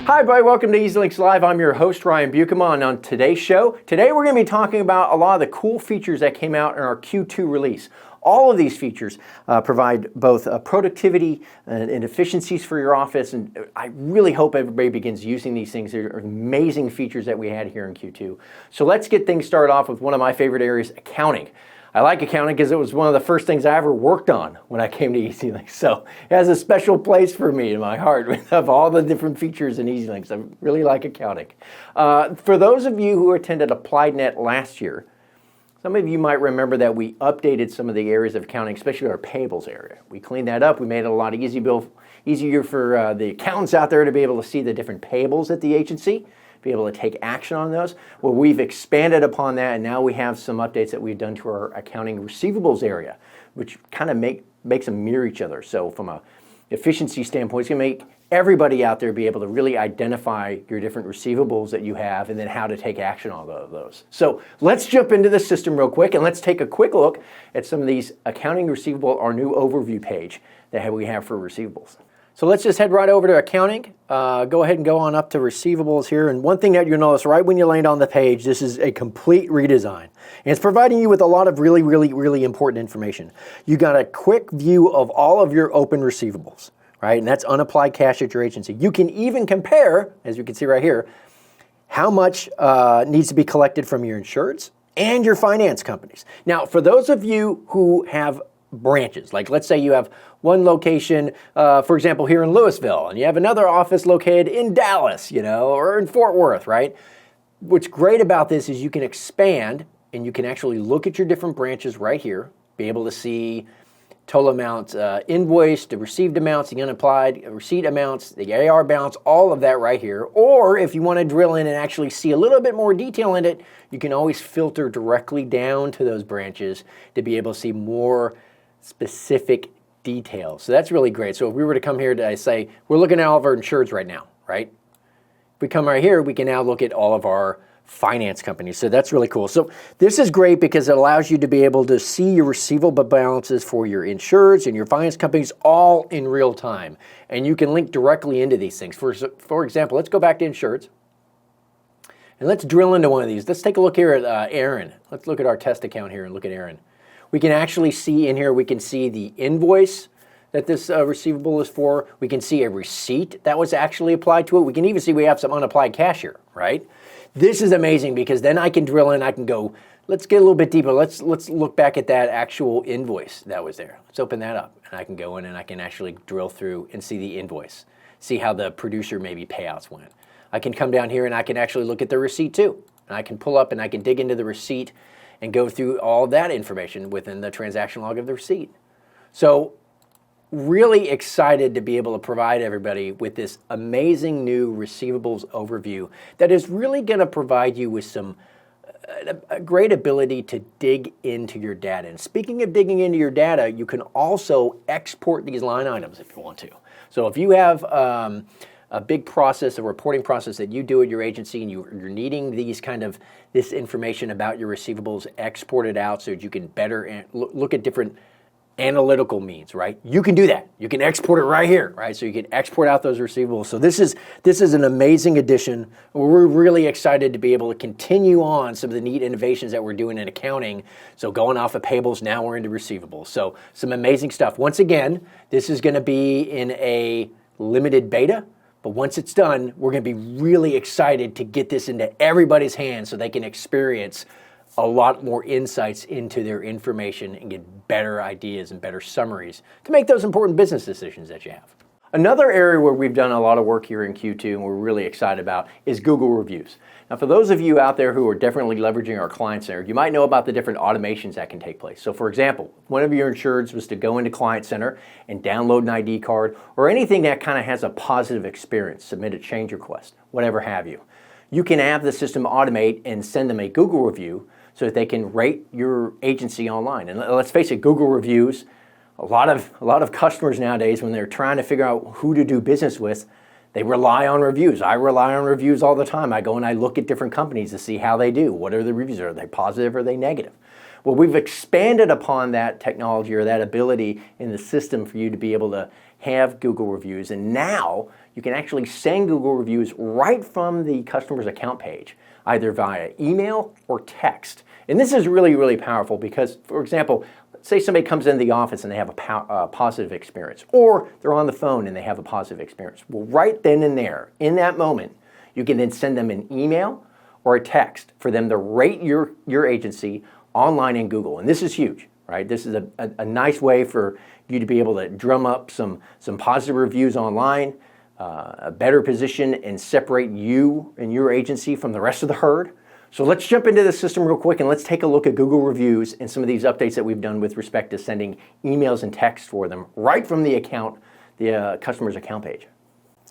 Hi everybody, welcome to EZLynx Live. I'm your host Ryan Buchema, and on today's show, today we're going to be talking about a lot of the cool features that came out in our Q2 release. All of these features provide both productivity and efficiencies for your office, and I really hope everybody begins using these things. They're amazing features that we had here in Q2. So let's get things started off with one of my favorite areas, accounting. I like accounting because it was one of the first things I ever worked on when I came to EZLynx. So it has a special place for me in my heart of all the different features in EZLynx. I really like accounting. For those of you who attended AppliedNet last year, some of you might remember that we updated some of the areas of accounting, especially our payables area. We cleaned that up. We made it a lot easier for the accountants out there to be able to see the different payables at the agency, be able to take action on those. Well, we've expanded upon that, and now we have some updates that we've done to our accounting receivables area, which kind of makes them mirror each other. So from a efficiency standpoint, it's going to make everybody out there be able to really identify your different receivables that you have and then how to take action on those. So let's jump into the system real quick, and let's take a quick look at some of these accounting receivable, our new overview page that we have for receivables. So let's just head right over to accounting. Go ahead and go on up to receivables here. And one thing that you'll notice right when you land on the page, this is a complete redesign. And it's providing you with a lot of really important information. You got a quick view of all of your open receivables, right? And that's unapplied cash at your agency. You can even compare, as you can see right here, how much needs to be collected from your insureds and your finance companies. Now, for those of you who have branches, like let's say you have one location, for example, here in Louisville, and you have another office located in Dallas, or in Fort Worth, right? What's great about this is you can expand and you can actually look at your different branches right here, be able to see total amounts invoiced, the received amounts, the unapplied receipt amounts, the AR balance, all of that right here. Or if you want to drill in and actually see a little bit more detail in it, you can always filter directly down to those branches to be able to see more specific details. So that's really great. So if we were to come here to say, we're looking at all of our insureds right now, right? If we come right here, we can now look at all of our finance companies. So that's really cool. So this is great because it allows you to be able to see your receivable balances for your insureds and your finance companies all in real time. And you can link directly into these things. For example, let's go back to insureds. And let's drill into one of these. Let's take a look here at Aaron. Let's look at our test account here and look at Aaron. We can actually see in here, we can see the invoice that this receivable is for. We can see a receipt that was actually applied to it. We can even see we have some unapplied cash here, right? This is amazing because then I can drill in, I can go, let's get a little bit deeper. Let's look back at that actual invoice that was there. Let's open that up, and I can go in and I can actually drill through and see the invoice, see how the producer maybe payouts went. I can come down here and I can actually look at the receipt too. And I can pull up and I can dig into the receipt and go through all that information within the transaction log of the receipt. So really excited to be able to provide everybody with this amazing new receivables overview that is really going to provide you with a great ability to dig into your data. And speaking of digging into your data, you can also export these line items if you want to. So if you have a big process, a reporting process that you do at your agency, and you're needing this information about your receivables exported out so that you can better look at different analytical means, right? You can do that. You can export it right here, right? So you can export out those receivables. So this is an amazing addition. We're really excited to be able to continue on some of the neat innovations that we're doing in accounting. So going off of payables, now we're into receivables. So some amazing stuff. Once again, this is going to be in a limited beta. But once it's done, we're going to be really excited to get this into everybody's hands so they can experience a lot more insights into their information and get better ideas and better summaries to make those important business decisions that you have. Another area where we've done a lot of work here in Q2 and we're really excited about is Google reviews. Now, for those of you out there who are definitely leveraging our Client Center, you might know about the different automations that can take place. So for example, one of your insureds was to go into Client Center and download an ID card or anything that kind of has a positive experience, submit a change request, whatever have you. You can have the system automate and send them a Google review so that they can rate your agency online. And let's face it, Google reviews, a lot of customers nowadays, when they're trying to figure out who to do business with, they rely on reviews. I rely on reviews all the time. I go and I look at different companies to see how they do. What are the reviews? Are they positive or are they negative? Well, we've expanded upon that technology or that ability in the system for you to be able to have Google reviews. And now you can actually send Google reviews right from the customer's account page, either via email or text. And this is really, really powerful because, for example, say somebody comes into the office and they have a positive experience, or they're on the phone and they have a positive experience. Well, right then and there, in that moment, you can then send them an email or a text for them to rate your agency online in Google. And this is huge, right? This is a nice way for you to be able to drum up some positive reviews online, a better position, and separate you and your agency from the rest of the herd. So let's jump into the system real quick and let's take a look at Google reviews and some of these updates that we've done with respect to sending emails and texts for them right from the account, the customer's account page.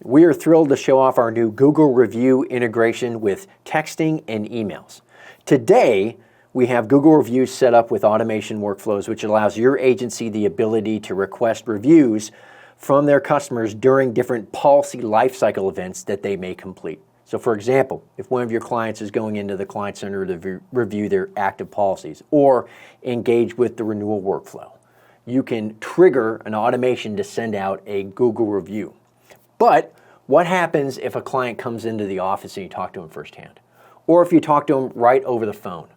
We are thrilled to show off our new Google review integration with texting and emails. Today, we have Google reviews set up with automation workflows, which allows your agency the ability to request reviews from their customers during different policy lifecycle events that they may complete. So for example, if one of your clients is going into the Client Center to review their active policies or engage with the renewal workflow, you can trigger an automation to send out a Google review. But what happens if a client comes into the office and you talk to them firsthand? Or if you talk to them right over the phone?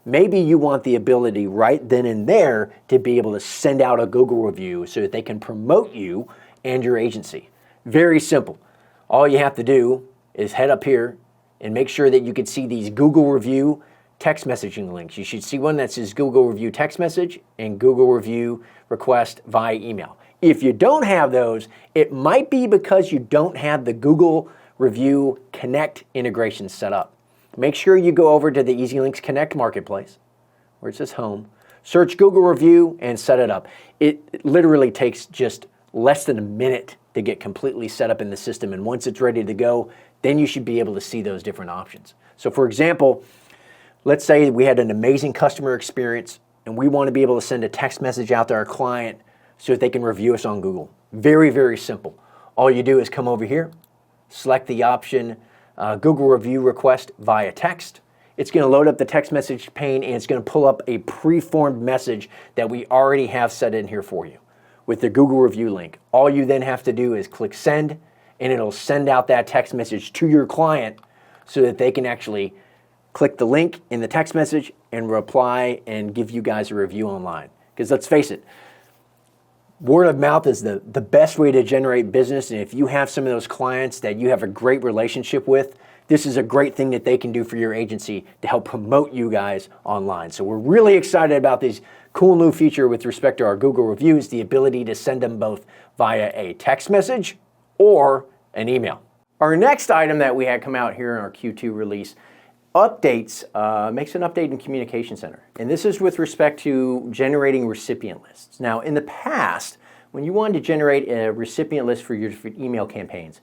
Maybe you want the ability right then and there to be able to send out a Google review so that they can promote you and your agency. Very simple. All you have to do is head up here and make sure that you can see these Google review text messaging links. You should see one that says Google review text message and Google review request via email. If you don't have those, it might be because you don't have the Google Review Connect integration set up. Make sure you go over to the EZLynx Connect Marketplace, where it says Home, search Google Review and set it up. It literally takes just less than a minute to get completely set up in the system, and once it's ready to go, then you should be able to see those different options. So for example, let's say we had an amazing customer experience and we want to be able to send a text message out to our client so that they can review us on Google. Very, very simple. All you do is come over here, select the option Google Review Request via text. It's going to load up the text message pane and it's going to pull up a preformed message that we already have set in here for you with the Google Review link. All you then have to do is click send and it'll send out that text message to your client so that they can actually click the link in the text message and reply and give you guys a review online. Because let's face it, word of mouth is the best way to generate business, and if you have some of those clients that you have a great relationship with, this is a great thing that they can do for your agency to help promote you guys online. So we're really excited about this cool new feature with respect to our Google reviews, the ability to send them both via a text message or an email. Our next item that we had come out here in our Q2 release updates, makes an update in Communication Center. And this is with respect to generating recipient lists. Now, in the past, when you wanted to generate a recipient list for your email campaigns,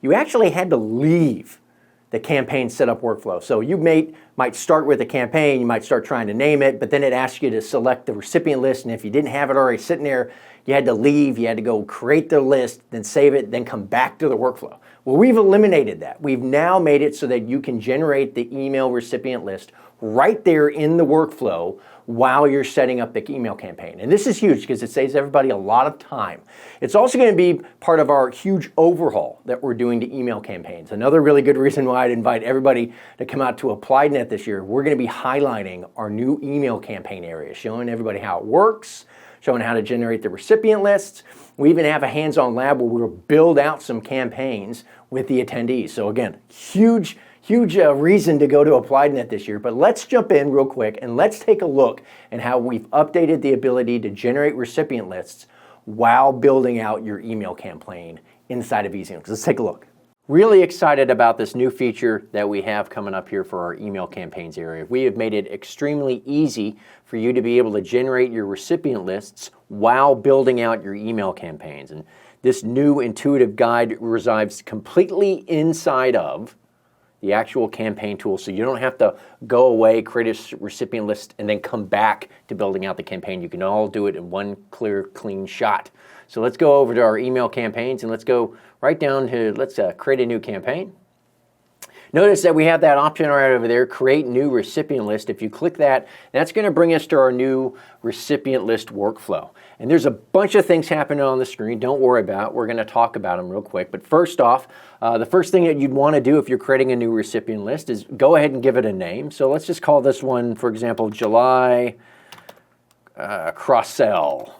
you actually had to leave the campaign setup workflow. So you might start with a campaign, you might start trying to name it, but then it asks you to select the recipient list, and if you didn't have it already sitting there, you had to leave, you had to go create the list, then save it, then come back to the workflow. Well, we've eliminated that. We've now made it so that you can generate the email recipient list right there in the workflow while you're setting up the email campaign. And this is huge because it saves everybody a lot of time. It's also going to be part of our huge overhaul that we're doing to email campaigns. Another really good reason why I'd invite everybody to come out to AppliedNet this year. We're going to be highlighting our new email campaign area, showing everybody how it works, showing how to generate the recipient lists. We even have a hands-on lab where we'll build out some campaigns with the attendees. So again, huge reason to go to AppliedNet this year. But let's jump in real quick and let's take a look at how we've updated the ability to generate recipient lists while building out your email campaign inside of EZLynx. Let's take a look. Really excited about this new feature that we have coming up here for our email campaigns area. We have made it extremely easy for you to be able to generate your recipient lists while building out your email campaigns. And this new intuitive guide resides completely inside of the actual campaign tool, so you don't have to go away, create a recipient list, and then come back to building out the campaign. You can all do it in one clear, clean shot. So let's go over to our email campaigns and let's go right down to, let's create a new campaign. Notice that we have that option right over there, create new recipient list. If you click that, that's going to bring us to our new recipient list workflow. And there's a bunch of things happening on the screen. Don't worry about it. We're going to talk about them real quick. But first off, the first thing that you'd want to do if you're creating a new recipient list is go ahead and give it a name. So let's just call this one, for example, July cross-sell.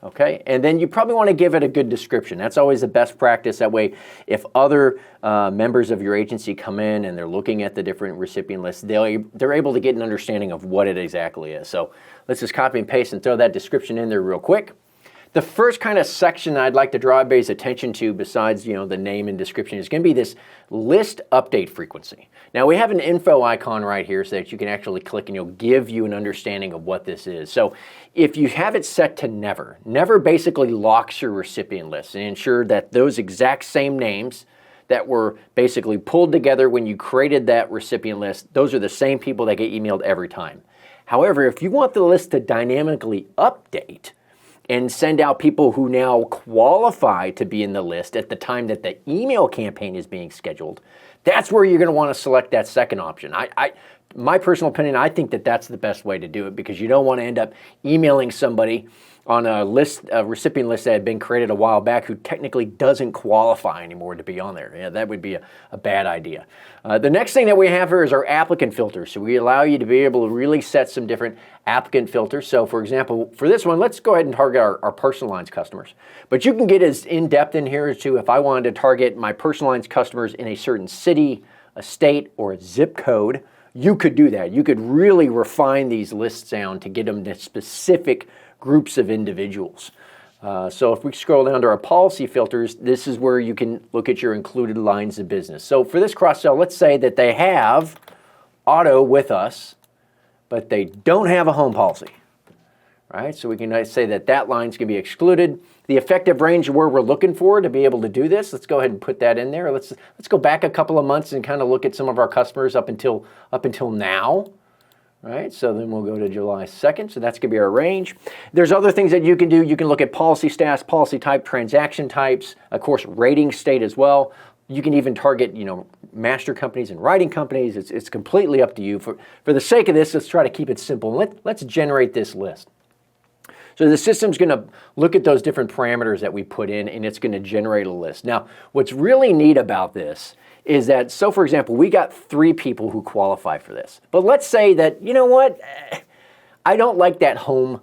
Okay, and then you probably want to give it a good description. That's always the best practice. That way, if other members of your agency come in and they're looking at the different recipient lists, they're able to get an understanding of what it exactly is. So let's just copy and paste and throw that description in there real quick. The first kind of section I'd like to draw everybody's attention to, besides the name and description, is going to be this list update frequency. Now we have an info icon right here so that you can actually click and it'll give you an understanding of what this is. So if you have it set to never basically locks your recipient list and ensure that those exact same names that were basically pulled together when you created that recipient list, those are the same people that get emailed every time. However, if you want the list to dynamically update and send out people who now qualify to be in the list at the time that the email campaign is being scheduled, that's where you're going to want to select that second option. My personal opinion, I think that that's the best way to do it, because you don't want to end up emailing somebody on a recipient list that had been created a while back who technically doesn't qualify anymore to be on there. Yeah, that would be a bad idea. The next thing that we have here is our applicant filter. So we allow you to be able to really set some different applicant filters. So for example, for this one, let's go ahead and target our personal lines customers. But you can get as in-depth in here as to if I wanted to target my personal lines customers in a certain city, a state, or a zip code, you could do that. You could really refine these lists down to get them to specific groups of individuals. So if we scroll down to our policy filters, this is where you can look at your included lines of business. So for this cross-sell, let's say that they have auto with us, but they don't have a home policy. Right? So we can say that that line's going to be excluded. The effective range where we're looking for to be able to do this, let's go ahead and put that in there. Let's go back a couple of months and kind of look at some of our customers up until now. Right, so then we'll go to July 2nd, so that's going to be our range. There's other things that you can do. You can look at policy stats, policy type, transaction types, of course, rating state as well. You can even target, master companies and writing companies. It's completely up to you. For the sake of this, let's try to keep it simple. Let's generate this list. So the system's going to look at those different parameters that we put in, and it's going to generate a list. Now, what's really neat about this is that, so for example, we got 3 people who qualify for this. But let's say that, I don't like that home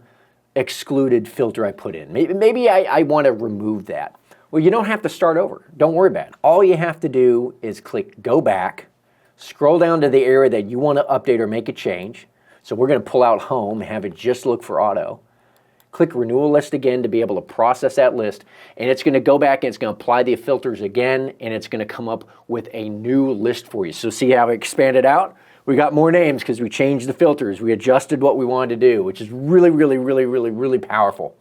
excluded filter I put in. Maybe I want to remove that. Well, you don't have to start over. Don't worry about it. All you have to do is click go back, scroll down to the area that you want to update or make a change. So we're going to pull out home and have it just look for auto. Click renewal list again to be able to process that list, and it's going to go back and it's going to apply the filters again, and it's going to come up with a new list for you. So see how it expanded out? We got more names because we changed the filters. We adjusted what we wanted to do, which is really, really, really, really, really powerful.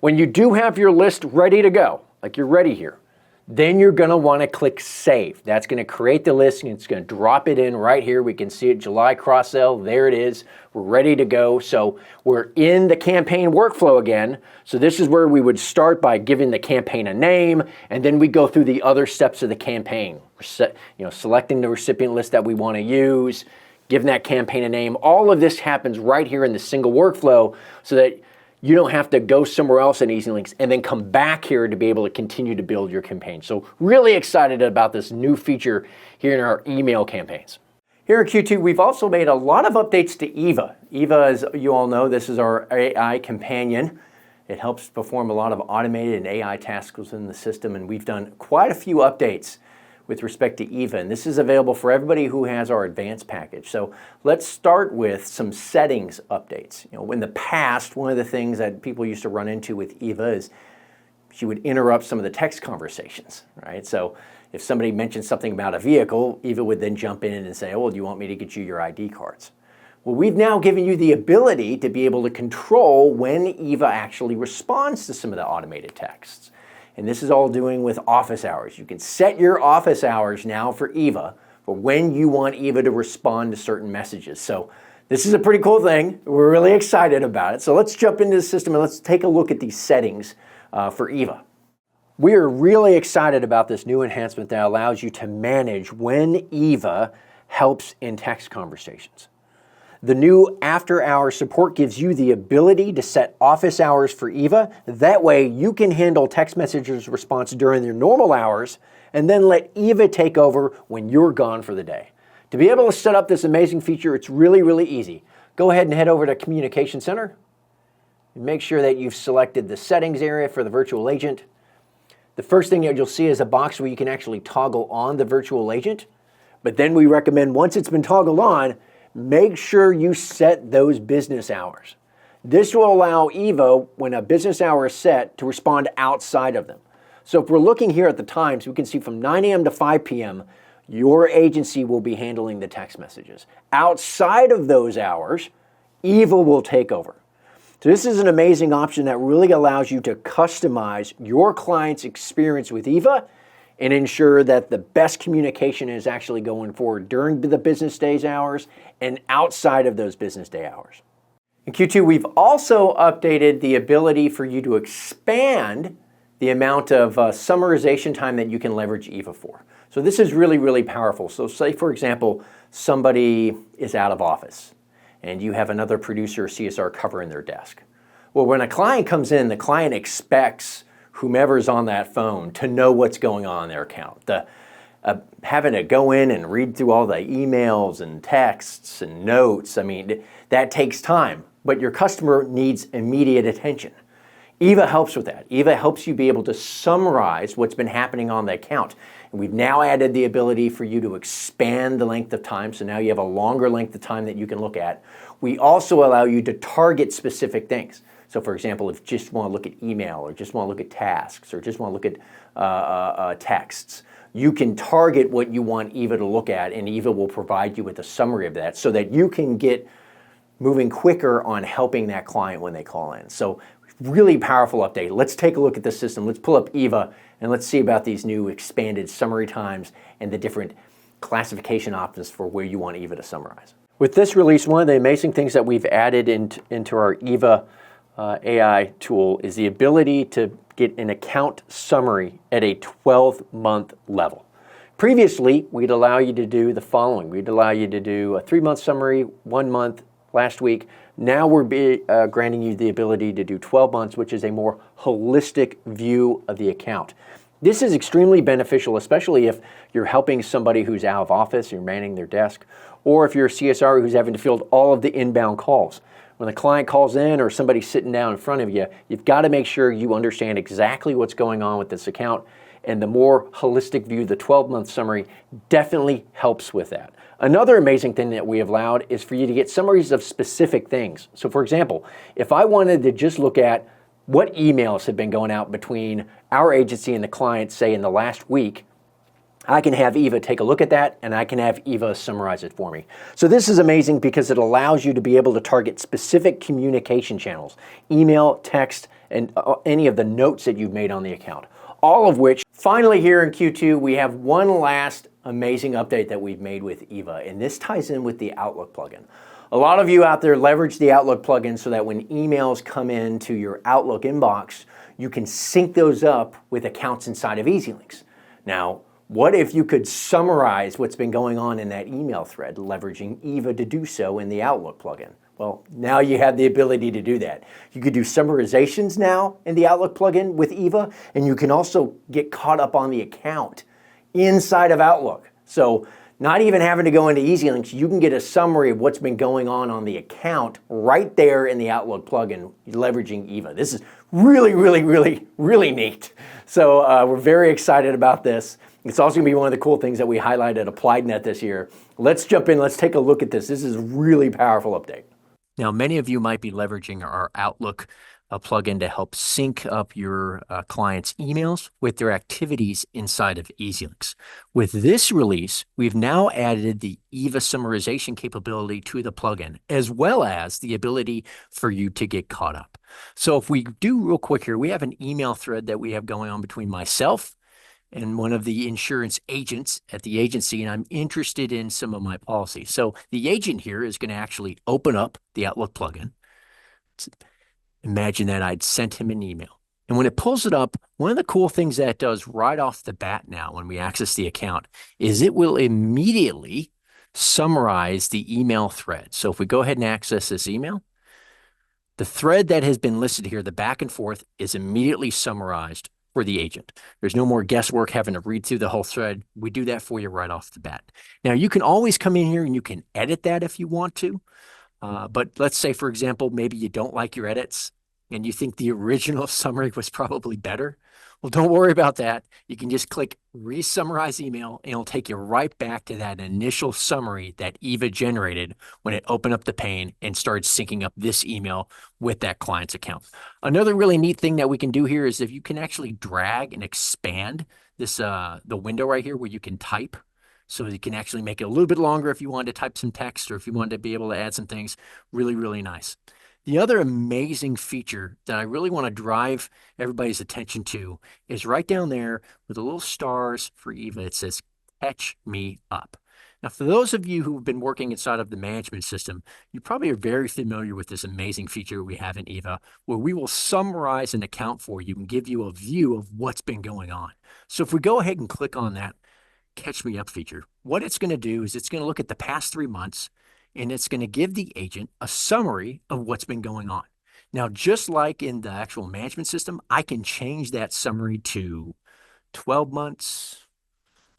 When you do have your list ready to go, like you're ready here, then you're going to want to click Save. That's going to create the list, and it's going to drop it in right here. We can see it, July cross-sell. There it is. We're ready to go. So we're in the campaign workflow again. So this is where we would start by giving the campaign a name, and then we go through the other steps of the campaign. Selecting the recipient list that we want to use, giving that campaign a name. All of this happens right here in the single workflow so that you don't have to go somewhere else in EZLynx and then come back here to be able to continue to build your campaign. So really excited about this new feature here in our email campaigns. Here at Q2, we've also made a lot of updates to EVA. EVA, as you all know, this is our AI companion. It helps perform a lot of automated and AI tasks within the system, and we've done quite a few updates with respect to EVA, and this is available for everybody who has our advanced package. So let's start with some settings updates. In the past, one of the things that people used to run into with EVA is she would interrupt some of the text conversations, right? So if somebody mentioned something about a vehicle, EVA would then jump in and say, oh, do you want me to get you your ID cards? Well, we've now given you the ability to be able to control when EVA actually responds to some of the automated texts. And this is all doing with office hours. You can set your office hours now for EVA for when you want EVA to respond to certain messages. So this is a pretty cool thing. We're really excited about it. So let's jump into the system and let's take a look at these settings for EVA. We are really excited about this new enhancement that allows you to manage when EVA helps in text conversations. The new after-hours support gives you the ability to set office hours for EVA. That way you can handle text messages response during their normal hours and then let EVA take over when you're gone for the day. To be able to set up this amazing feature, it's really, really easy. Go ahead and head over to Communication Center and make sure that you've selected the settings area for the virtual agent. The first thing that you'll see is a box where you can actually toggle on the virtual agent. But then we recommend once it's been toggled on, make sure you set those business hours. This will allow EVA, when a business hour is set, to respond outside of them. So if we're looking here at the times, we can see from 9 a.m. to 5 p.m., your agency will be handling the text messages. Outside of those hours, EVA will take over. So this is an amazing option that really allows you to customize your client's experience with EVA and ensure that the best communication is actually going forward during the business day's hours and outside of those business day hours. In Q2, we've also updated the ability for you to expand the amount of summarization time that you can leverage EVA for. So this is really, really powerful. So say, for example, somebody is out of office and you have another producer or CSR covering their desk. Well, when a client comes in, the client expects whomever's on that phone to know what's going on in their account. Having to go in and read through all the emails and texts and notes, I mean, that takes time, but your customer needs immediate attention. EVA helps with that. EVA helps you be able to summarize what's been happening on the account. And we've now added the ability for you to expand the length of time, so now you have a longer length of time that you can look at. We also allow you to target specific things. So for example, if you just want to look at email or just want to look at tasks or just want to look at texts, you can target what you want EVA to look at, and EVA will provide you with a summary of that so that you can get moving quicker on helping that client when they call in. So really powerful update. Let's take a look at the system. Let's pull up EVA and let's see about these new expanded summary times and the different classification options for where you want EVA to summarize. With this release, one of the amazing things that we've added into our EVA AI tool is the ability to get an account summary at a 12-month level. Previously, we'd allow you to do the following. We'd allow you to do a 3-month summary, 1 month, last week. Now we're granting you the ability to do 12 months, which is a more holistic view of the account. This is extremely beneficial, especially if you're helping somebody who's out of office, you're manning their desk, or if you're a CSR who's having to field all of the inbound calls. When a client calls in or somebody's sitting down in front of you, you've got to make sure you understand exactly what's going on with this account. And the more holistic view, the 12-month summary, definitely helps with that. Another amazing thing that we have allowed is for you to get summaries of specific things. So for example, if I wanted to just look at what emails have been going out between our agency and the client, say in the last week, I can have EVA take a look at that and I can have EVA summarize it for me. So this is amazing because it allows you to be able to target specific communication channels, email, text, and any of the notes that you've made on the account. All of which, finally here in Q2, we have one last amazing update that we've made with EVA, and this ties in with the Outlook plugin. A lot of you out there leverage the Outlook plugin so that when emails come into your Outlook inbox, you can sync those up with accounts inside of EZLynx. Now, what if you could summarize what's been going on in that email thread, leveraging EVA to do so in the Outlook plugin? Well, now you have the ability to do that. You could do summarizations now in the Outlook plugin with EVA, and you can also get caught up on the account inside of Outlook. So not even having to go into EZLynx, you can get a summary of what's been going on the account right there in the Outlook plugin, leveraging EVA. This is really, really, really, really neat. So we're very excited about this. It's also going to be one of the cool things that we highlighted at AppliedNet this year. Let's jump in. Let's take a look at this. This is a really powerful update. Now, many of you might be leveraging our Outlook plugin to help sync up your clients' emails with their activities inside of EZLynx. With this release, we've now added the EVA summarization capability to the plugin, as well as the ability for you to get caught up. So if we do real quick here, we have an email thread that we have going on between myself and one of the insurance agents at the agency, and I'm interested in some of my policies. So the agent here is going to actually open up the Outlook plugin. Imagine that I'd sent him an email. And when it pulls it up, one of the cool things that it does right off the bat now when we access the account is it will immediately summarize the email thread. So if we go ahead and access this email, the thread that has been listed here, the back and forth, is immediately summarized for the agent. There's no more guesswork having to read through the whole thread. We do that for you right off the bat. Now, you can always come in here and you can edit that if you want to. But let's say, for example, maybe you don't like your edits and you think the original summary was probably better. Well, don't worry about that. You can just click re-summarize email and it'll take you right back to that initial summary that EVA generated when it opened up the pane and started syncing up this email with that client's account. Another really neat thing that we can do here is if you can actually drag and expand this the window right here where you can type. So you can actually make it a little bit longer if you wanted to type some text or if you wanted to be able to add some things. Really, really nice. The other amazing feature that I really want to drive everybody's attention to is right down there with the little stars for EVA. It says, catch me up. Now, for those of you who have been working inside of the management system, you probably are very familiar with this amazing feature we have in EVA, where we will summarize an account for you and give you a view of what's been going on. So if we go ahead and click on that catch me up feature, what it's going to do is it's going to look at the past 3 months and it's going to give the agent a summary of what's been going on. Now, just like in the actual management system, I can change that summary to 12 months,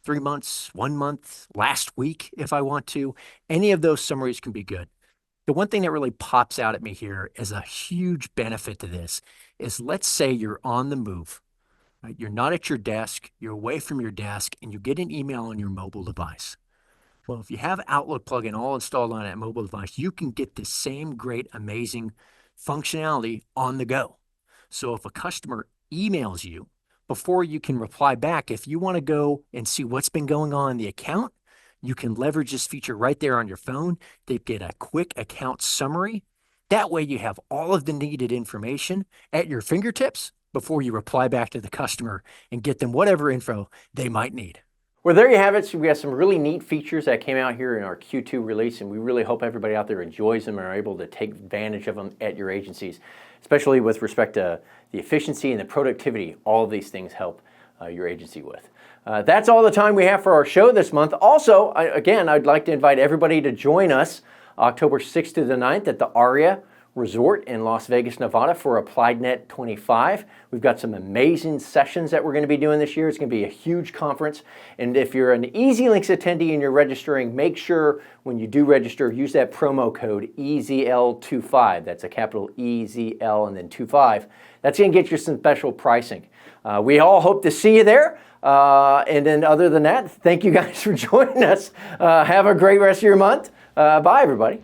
3 months, 1 month, last week if I want to. Any of those summaries can be good. The one thing that really pops out at me here as a huge benefit to this is, let's say you're on the move. Right? You're not at your desk, you're away from your desk, and you get an email on your mobile device. Well, if you have Outlook plugin all installed on that mobile device, you can get the same great, amazing functionality on the go. So if a customer emails you, before you can reply back, if you want to go and see what's been going on in the account, you can leverage this feature right there on your phone. They get a quick account summary. That way you have all of the needed information at your fingertips before you reply back to the customer and get them whatever info they might need. Well, there you have it. So we have some really neat features that came out here in our Q2 release, and we really hope everybody out there enjoys them and are able to take advantage of them at your agencies, especially with respect to the efficiency and the productivity all of these things help your agency with. That's all the time we have for our show this month. Also, again, I'd like to invite everybody to join us October 6th to the 9th at the Aria Resort in Las Vegas, Nevada for AppliedNet 25. We've got some amazing sessions that we're going to be doing this year. It's going to be a huge conference. And if you're an EZLynx attendee and you're registering, make sure when you do register, use that promo code EZL25. That's a capital EZL and then 25. That's going to get you some special pricing. We all hope to see you there. And then other than that, thank you guys for joining us. Have a great rest of your month. Bye, everybody.